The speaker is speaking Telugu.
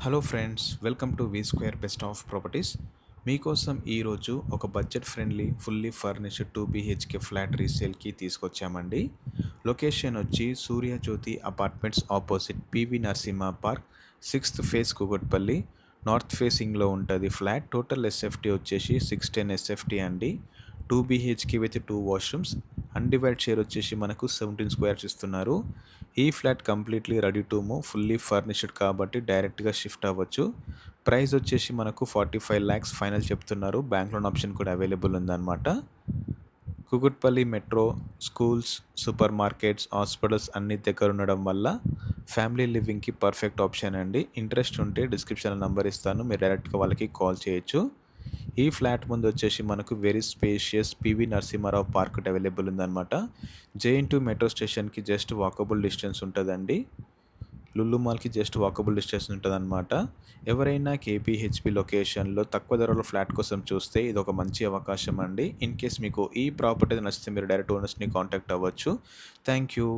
Hello friends, welcome to V square best of properties. మీకోసం ఈరోజు ఒక budget friendly fully furnished 2 BHK flat రీసేల్కి తీసుకొచ్చామండి. లొకేషన్ వచ్చి Suryajyothi apartments opposite PV Narasimha park, 6th phase Kukatpally. North ఫేసింగ్లో ఉంటుంది ఫ్లాట్. టోటల్ ఎస్ఎఫ్టీ వచ్చేసి 610 ఎస్ఎఫ్టీ అండి. 2 BHK with 2 washrooms. Undivided share వచ్చేసి మనకు 17 స్క్వేర్స్ ఇస్తున్నారు. ఈ flat completely ready to move, fully furnished కాబట్టి డైరెక్ట్గా షిఫ్ట్ అవ్వచ్చు. ప్రైస్ వచ్చేసి మనకు 45 lakhs ఫైనల్ చెప్తున్నారు. బ్యాంక్ లోన్ ఆప్షన్ కూడా అవైలబుల్ ఉందన్నమాట. Kukatpally metro, schools, super markets, hospitals అన్ని దగ్గర ఉండడం వల్ల ఫ్యామిలీ లివింగ్కి పర్ఫెక్ట్ ఆప్షన్ అండి. ఇంట్రెస్ట్ ఉంటే డిస్క్రిప్షన్లో నంబర్ ఇస్తాను, మీరు డైరెక్ట్గా వాళ్ళకి కాల్ చేయొచ్చు. ఈ ఫ్లాట్ ముందు వచ్చేసి మనకు very spacious PV Narasimha Rao park available ఉందన్నమాట. జేఎన్2 మెట్రో స్టేషన్కి జస్ట్ వాకబుల్ డిస్టెన్స్ ఉంటుందండి. లుల్లు మాల్కి జస్ట్ వాకబుల్ డిస్టెన్స్ ఉంటుందన్నమాట. ఎవరైనా కేపీహెచ్పి లొకేషన్లో తక్కువ ధరలో ఫ్లాట్ కోసం చూస్తే ఇది ఒక మంచి అవకాశం అండి. ఇన్ కేస్ మీకు ఈ ప్రాపర్టీ నచ్చితే మీరు డైరెక్ట్ ఓనర్స్ని కాంటాక్ట్ అవ్వచ్చు. Thank you.